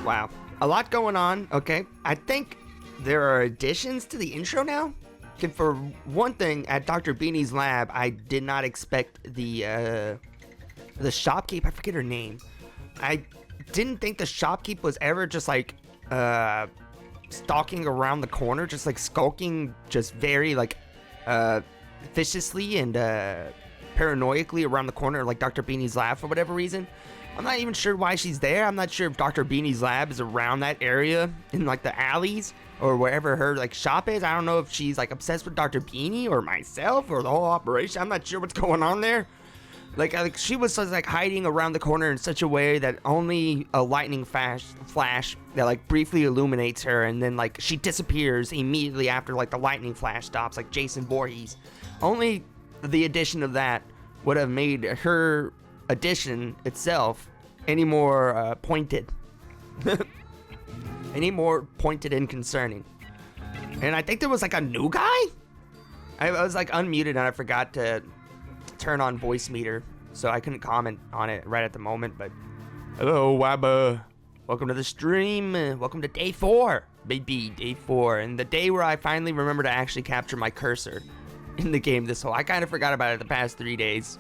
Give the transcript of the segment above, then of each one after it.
Wow. A lot going on, okay. I think there are additions to the intro now. Okay, for one thing, at Dr. Beanie's lab, I did not expect the shopkeep, I forget her name. I didn't think the shopkeep was ever just like, stalking around the corner, just like skulking, just very like, viciously and, paranoically around the corner, like Dr. Beanie's lab for whatever reason. I'm not even sure why she's there. I'm not sure if Dr. Beanie's lab is around that area in like the alleys or wherever her like shop is. I don't know if she's like obsessed with Dr. Beanie or myself or the whole operation. I'm not sure what's going on there. Like she was just like hiding around the corner in such a way that only a lightning flash that like briefly illuminates her, and then like she disappears immediately after like the lightning flash stops, like Jason Voorhees. Only the addition of that would have made her addition itself any more pointed. Any more pointed and concerning. And I think there was like a new guy? I was like unmuted and I forgot to turn on voice meter, so I couldn't comment on it right at the moment, but hello Wabba. Welcome to the stream. Welcome to day 4, baby, day 4, and the day where I finally remember to actually capture my cursor in the game this whole. I kind of forgot about it the past 3 days.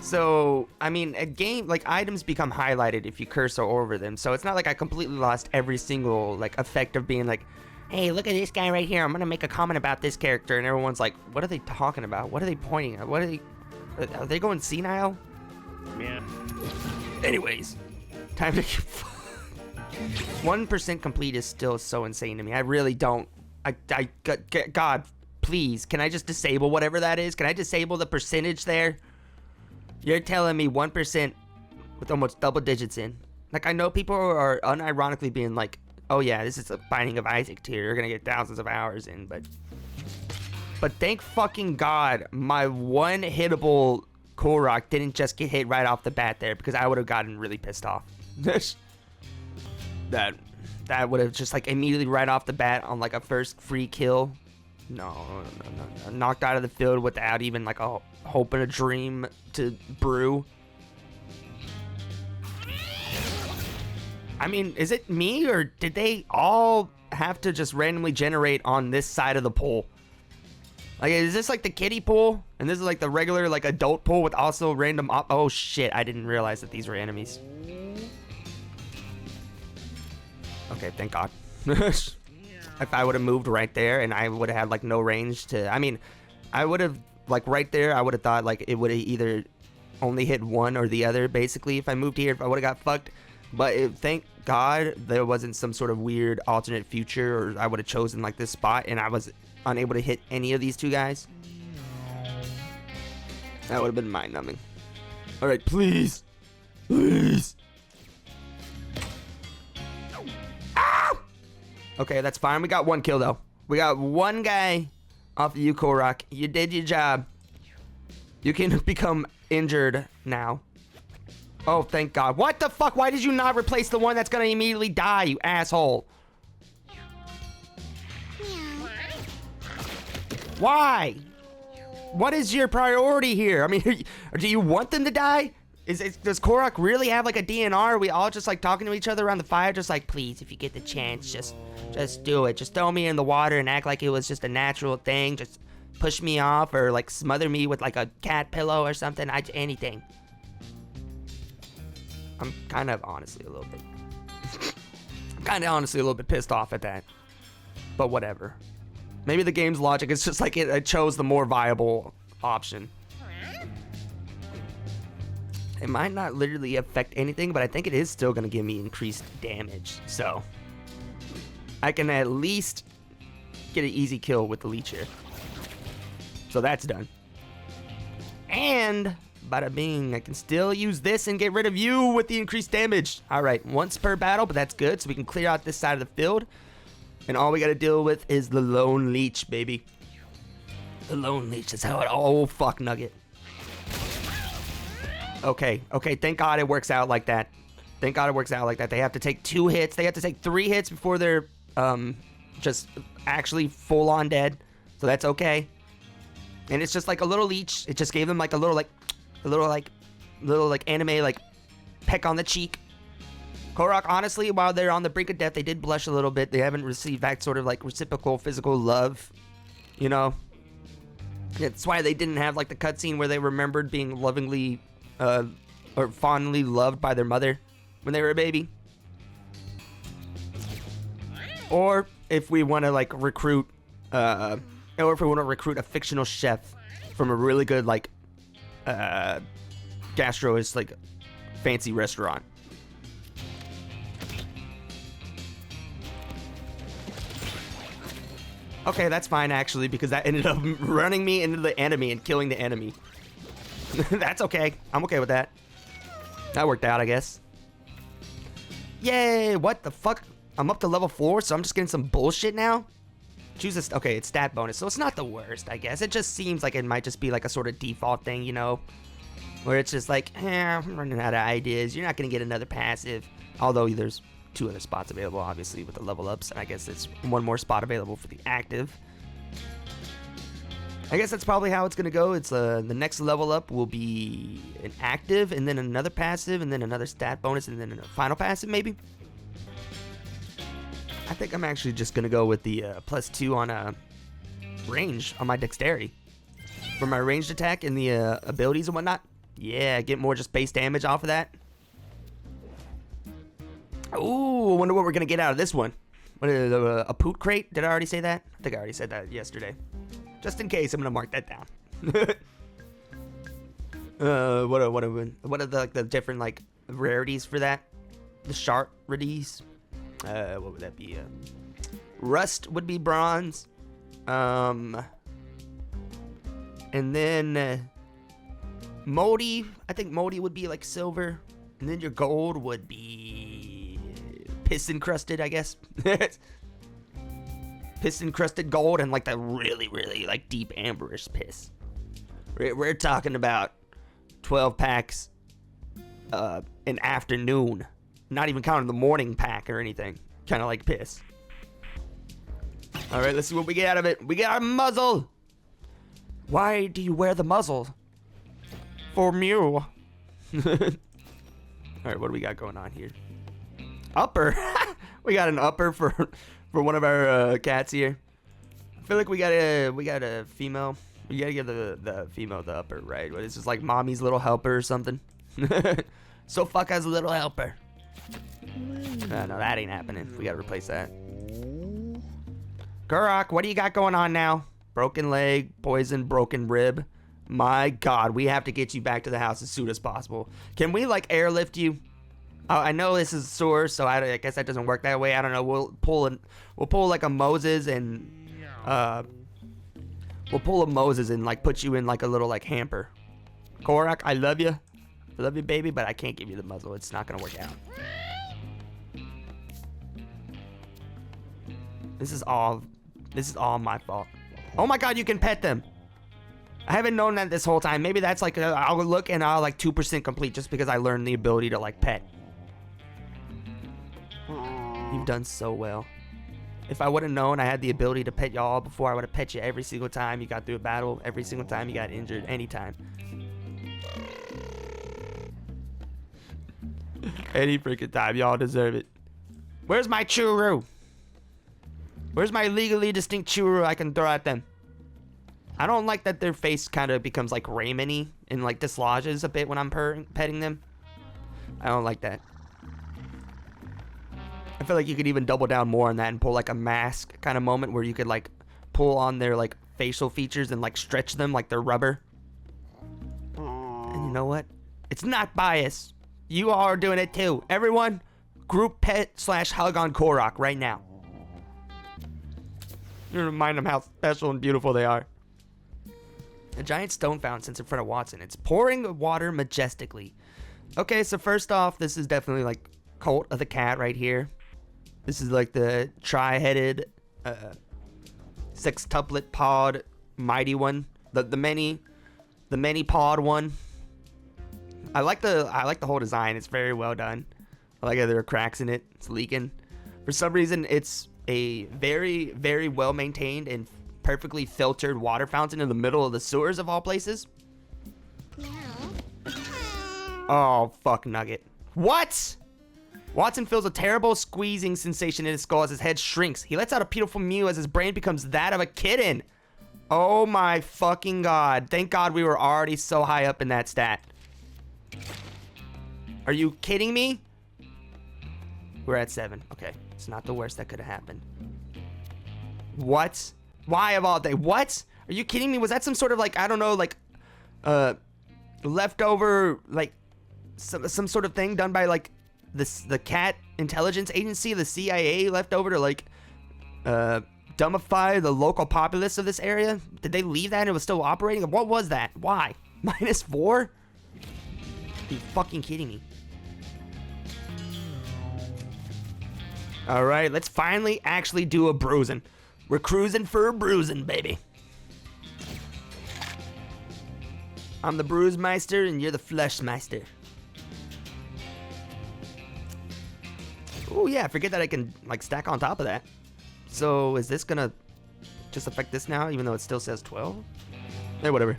So, I mean, a game, like, items become highlighted if you cursor over them, so it's not like I completely lost every single, like, effect of being like, hey, look at this guy right here, I'm gonna make a comment about this character, and everyone's like, what are they talking about? What are they pointing at? What are they going senile? Yeah. Anyways, time to 1% complete is still so insane to me. I really don't, God, please, can I just disable whatever that is? Can I disable the percentage there? You're telling me 1% with almost double digits in. Like, I know people are unironically being like, oh yeah, this is a Binding of Isaac tier, you're gonna get thousands of hours in, but thank fucking God my one hittable Korok didn't just get hit right off the bat there, because I would have gotten really pissed off. that would have just like immediately right off the bat on like a first free kill. No. Knocked out of the field without even like a hope and a dream to brew. I mean, is it me or did they all have to just randomly generate on this side of the pool? Like, is this like the kiddie pool? And this is like the regular like adult pool with also random oh shit, I didn't realize that these were enemies. Okay, thank God. If I would have moved right there and I would have had like no range to, I mean, I would have like right there, I would have thought like it would have either only hit one or the other basically if I moved here, if I would have got fucked. But thank God there wasn't some sort of weird alternate future, or I would have chosen like this spot and I was unable to hit any of these two guys. That would have been mind numbing. All right, please. Please. Okay, that's fine. We got one kill, though. We got one guy off of you, Korok. You did your job. You can become injured now. Oh, thank God. What the fuck? Why did you not replace the one that's gonna immediately die, you asshole? Why? What is your priority here? I mean, do you want them to die? Does Korok really have like a DNR? Are we all just like talking to each other around the fire? Just like, please, if you get the chance, just do it. Just throw me in the water and act like it was just a natural thing. Just push me off or like smother me with like a cat pillow or something. Anything. I'm kind of honestly a little bit pissed off at that. But whatever. Maybe the game's logic is just like it chose the more viable option. It might not literally affect anything, but I think it is still going to give me increased damage. So I can at least get an easy kill with the leech here. So that's done. And bada bing, I can still use this and get rid of you with the increased damage. All right, once per battle, but that's good. So we can clear out this side of the field. And all we got to deal with is the lone leech, baby. The lone leech is how it all fuck nugget. Okay, thank God it works out like that. Thank God it works out like that. They have to take 2 hits. They have to take 3 hits before they're just actually full on dead. So that's okay. And it's just like a little leech. It just gave them like a little anime like peck on the cheek. Korok, honestly, while they're on the brink of death, they did blush a little bit. They haven't received that sort of like reciprocal physical love, you know. That's why they didn't have like the cutscene where they remembered being lovingly or fondly loved by their mother when they were a baby. Or if we want to like recruit, or if we want to recruit a fictional chef from a really good like gastroist like fancy restaurant. Okay, that's fine actually, because that ended up running me into the enemy and killing the enemy. That's okay. I'm okay with that. That worked out, I guess. Yay! What the fuck? I'm up to level 4, so I'm just getting some bullshit now? Choose a... Okay, it's stat bonus, so it's not the worst, I guess. It just seems like it might just be like a sort of default thing, you know? Where it's just like, I'm running out of ideas. You're not going to get another passive. Although there's 2 other spots available, obviously, with the level ups. And I guess there's 1 more spot available for the active. I guess that's probably how it's going to go. It's the next level up will be an active, and then another passive, and then another stat bonus, and then a final passive, maybe? I think I'm actually just going to go with the +2 on range on my dexterity. For my ranged attack and the abilities and whatnot. Yeah, get more just base damage off of that. Ooh, I wonder what we're going to get out of this one. What is it, a poot crate? Did I already say that? I think I already said that yesterday. Just in case, I'm going to mark that down. What are the different like rarities for that? The sharp rarities. What would that be? Rust would be bronze. And then moldy. I think moldy would be like silver. And then your gold would be piss encrusted, I guess. Piss encrusted gold and like the really, really like deep amberish piss. We're talking about 12 packs an afternoon. Not even counting the morning pack or anything. Kind of like piss. Alright, let's see what we get out of it. We got a muzzle. Why do you wear the muzzle? For Mew. Alright, what do we got going on here? Upper. We got an upper for one of our cats here. I feel like we got a female. We gotta give the female the upper, right? What is this, like mommy's little helper or something? So fuck us, little helper. No, that ain't happening. We gotta replace that. Gurok, what do you got going on now? Broken leg, poison, broken rib. My God, we have to get you back to the house as soon as possible. Can we like airlift you? I know this is sore, so I guess that doesn't work that way. I don't know. We'll pull like a Moses and we'll pull a Moses and like put you in like a little like hamper. Korak, I love you. I love you, baby, but I can't give you the muzzle. It's not gonna work out. This is all my fault. Oh my God, you can pet them. I haven't known that this whole time. Maybe that's like I'll look and I'll like 2% complete just because I learned the ability to like pet. You've done so well. If I would have known I had the ability to pet y'all before, I would have pet you every single time you got through a battle, every single time you got injured, anytime. Any freaking time. Y'all deserve it. Where's my churu? Where's my legally distinct churu I can throw at them? I don't like that their face kind of becomes like Rayman-y and like dislodges a bit when I'm petting them. I don't like that. I feel like you could even double down more on that and pull like a mask kind of moment where you could like pull on their like facial features and like stretch them like they're rubber. And you know what? It's not bias. You all are doing it too. Everyone, group pet / hug on Korok right now. You remind them how special and beautiful they are. A giant stone fountain sits in front of Watson. It's pouring water majestically. Okay, so first off, this is definitely like Cult of the Cat right here. This is like the tri-headed sextuplet pod mighty one. The many pod one. I like the whole design. It's very well done. I like how there are cracks in it. It's leaking. For some reason, it's a very, very well maintained and perfectly filtered water fountain in the middle of the sewers of all places. Oh, fuck Nugget. What? Watson feels a terrible squeezing sensation in his skull as his head shrinks. He lets out a pitiful mew as his brain becomes that of a kitten. Oh my fucking god. Thank god we were already so high up in that stat. Are you kidding me? We're at 7. Okay. It's not the worst that could have happened. What? Why of all day? What? Are you kidding me? Was that some sort of like, I don't know, like, leftover, like, some sort of thing done by, like, the cat intelligence agency, the CIA, left over to, like, dumbify the local populace of this area? Did they leave that and it was still operating? What was that? Why? -4? Are you fucking kidding me? Alright, let's finally actually do a bruising. We're cruising for a bruising, baby. I'm the Bruisemeister and you're the Fleshmeister. Oh yeah, forget that I can like stack on top of that. So is this gonna just affect this now, even though it still says 12? Eh, whatever.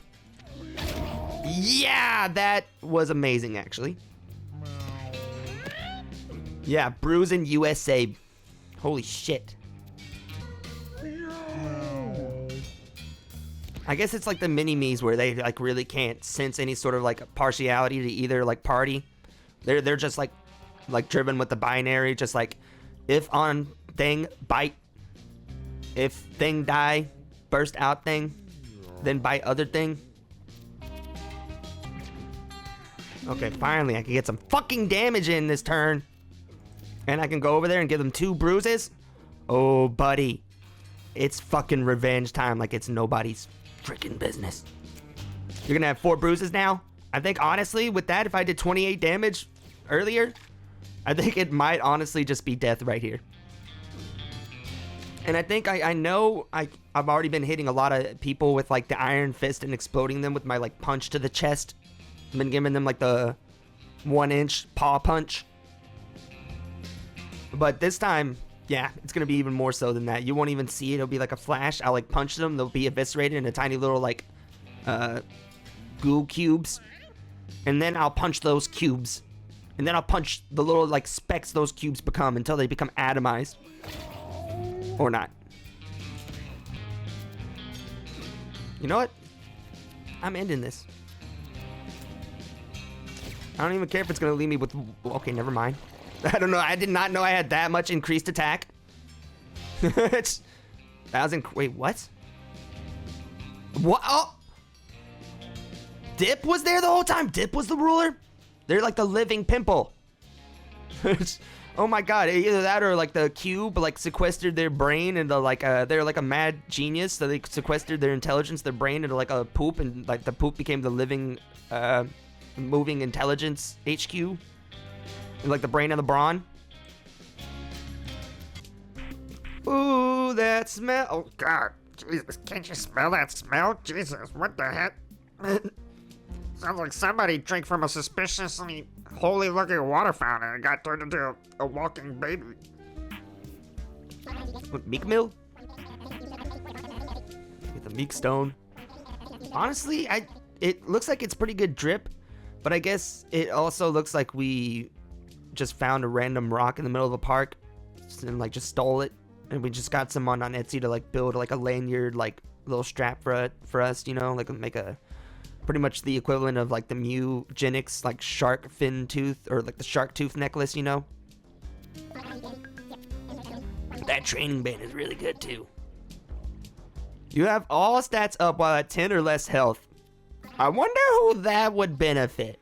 Yeah, that was amazing actually. Yeah, Bruising USA. Holy shit. I guess it's like the mini-me's where they like really can't sense any sort of like partiality to either like party. They're just like driven with the binary, just like if on thing bite, if thing die, burst out thing, then bite other thing. Okay, finally I can get some fucking damage in this turn. And I can go over there and give them 2 bruises. Oh, buddy. It's fucking revenge time like it's nobody's freaking business. You're gonna have 4 bruises now? I think honestly with that, if I did 28 damage earlier, I think it might honestly just be death right here. And I think I know I've already been hitting a lot of people with like the iron fist and exploding them with my like punch to the chest. I've been giving them like the 1-inch paw punch. But this time, yeah, it's going to be even more so than that. You won't even see it. It'll be like a flash. I'll like punch them. They'll be eviscerated into tiny little like goo cubes. And then I'll punch those cubes. And then I'll punch the little like specks those cubes become until they become atomized. Or not. You know what? I'm ending this. I don't even care if it's going to leave me with... Okay, never mind. I don't know. I did not know I had that much increased attack. It's 1,000. Wait, what? What? Oh! Dip was there the whole time? Dip was the ruler? They're like the living pimple. Oh my god. Either that or like the cube like sequestered their brain into like they're like a mad genius. So they sequestered their intelligence, their brain into like a poop, and like the poop became the living moving intelligence HQ. Like the brain of the brawn. Ooh, that smell. Oh, God. Jesus, can't you smell that smell? Jesus, what the heck? Sounds like somebody drank from a suspiciously holy-looking water fountain and got turned into a walking baby. What, Meek Mill? Get the Meek Stone. Honestly, it looks like it's pretty good drip, but I guess it also looks like we just found a random rock in the middle of a park and like just stole it, and we just got someone on Etsy to like build like a lanyard, like little strap for us, you know, like make a pretty much the equivalent of like the Mewgenics like shark fin tooth, or like the shark tooth necklace, you know. That training band is really good too. You have all stats up while at 10 or less health. I wonder who that would benefit.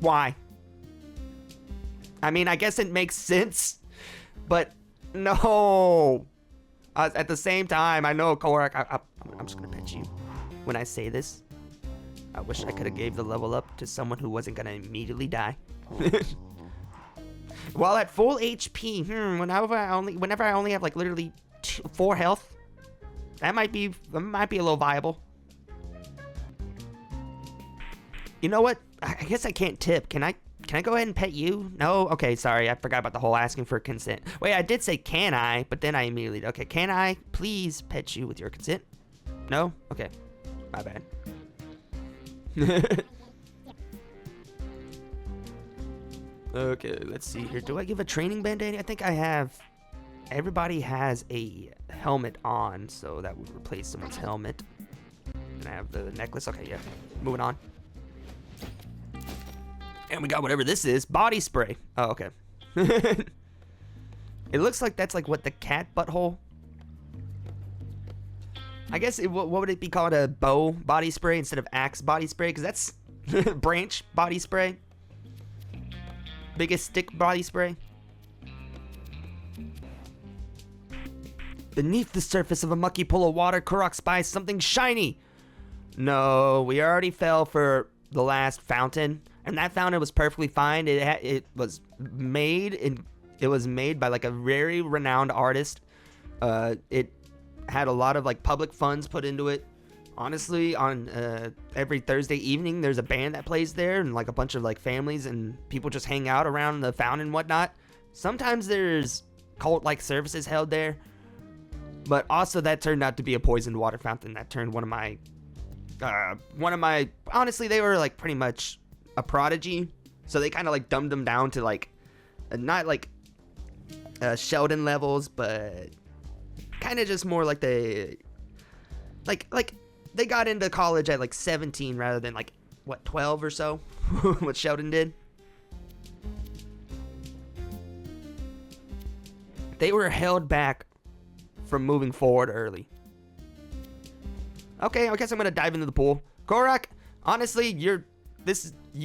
Why? I mean, I guess it makes sense, but no. At the same time, I know, Korak, I'm just gonna pet you when I say this. I wish I could have gave the level up to someone who wasn't gonna immediately die. While at full HP, whenever I only have like literally 4 health, that might be a little viable. You know what? I guess I can't tip. Can I go ahead and pet you? No? Okay, sorry. I forgot about the whole asking for consent. Wait, I did say can I, but then I immediately... Okay, can I please pet you with your consent? No? Okay. My bad. Okay, let's see here. Do I give a training bandana? I think I have. Everybody has a helmet on, so that would replace someone's helmet. And I have the necklace. Okay, yeah. Moving on. And we got whatever this is. Body spray. Oh, okay. It looks like that's like what, the cat butthole? I guess what would it be called? A bow body spray instead of axe body spray? Because that's branch body spray. Biggest stick body spray. Beneath the surface of a mucky pool of water, Korok spies something shiny. No, we already fell for the last fountain, and that fountain was perfectly fine. It was made by like a very renowned artist. It had a lot of like public funds put into it. Honestly, on every Thursday evening, there's a band that plays there, and like a bunch of like families and people just hang out around the fountain and whatnot. Sometimes there's cult-like services held there, but also that turned out to be a poisoned water fountain that turned one of my honestly, they were like pretty much a prodigy, so they kind of like dumbed them down to like not like Sheldon levels, but kind of just more like they they got into college at like 17 rather than like what, 12 or so. What Sheldon did. They were held back from moving forward early. Okay, I guess I'm gonna dive into the pool. Korok, honestly, you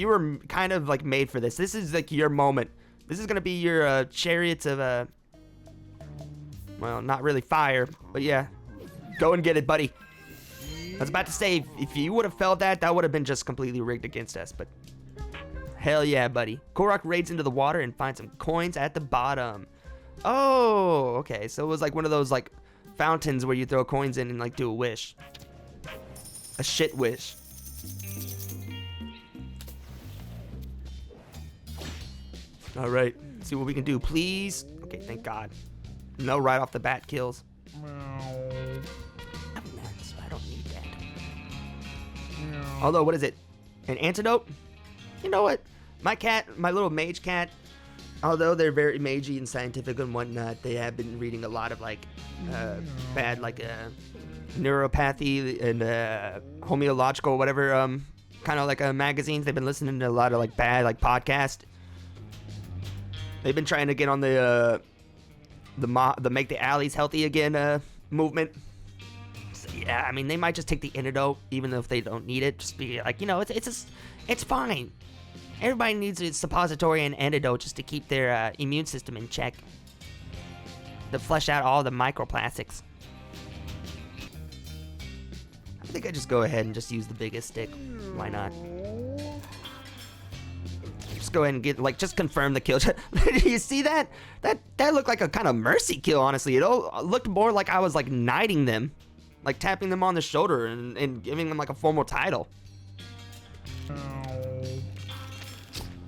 were kind of like made for this. This is like your moment. This is gonna be your chariots of well, not really fire, but yeah. Go and get it, buddy. I was about to say, if you would have felt that would have been just completely rigged against us, but hell yeah, buddy. Korok raids into the water and finds some coins at the bottom. Oh, okay, so it was like one of those like fountains where you throw coins in and like do a wish. A shit wish. All right, see what we can do, please. Okay, thank God. No right off the bat kills. I don't need that. Although, what is it? An antidote? You know what? My cat, my little mage cat, although they're very magey and scientific and whatnot, they have been reading a lot of like bad like neuropathy and homeological whatever kind of like magazines. They've been listening to a lot of like bad like podcast. They've been trying to get on the make the alleys healthy again movement. So, yeah, I mean they might just take the antidote even though if they don't need it. Just be like, you know, it's fine. Everybody needs a suppository and antidote just to keep their immune system in check. To flush out all the microplastics. I think I just go ahead and just use the biggest stick. Why not? Just go ahead and get, like, just confirm the kill. You see that? That looked like a kind of mercy kill, honestly. It all looked more like I was, like, knighting them. Like, tapping them on the shoulder and giving them, like, a formal title.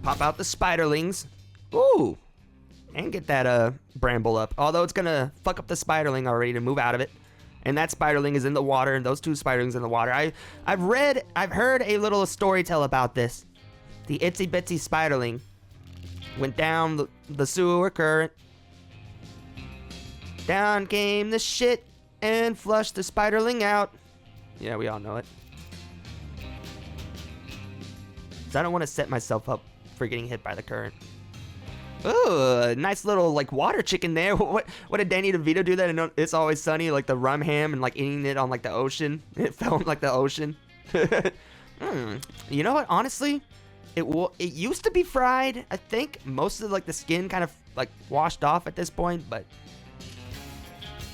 Pop out the spiderlings. Ooh. And get that bramble up. Although it's gonna fuck up the spiderling already to move out of it. And that spiderling is in the water, and those two spiderlings in the water. I've heard a little story tell about this. The itsy bitsy spiderling went down the sewer current. Down came the shit and flushed the spiderling out. Yeah, we all know it. So I don't want to set myself up for getting hit by the current. Ooh, nice little like water chicken there. What did Danny DeVito do that? And It's Always Sunny, like the rum ham and like eating it on like the ocean. It fell in like the ocean. You know what? Honestly, it used to be fried. I think most of like the skin kind of like washed off at this point, but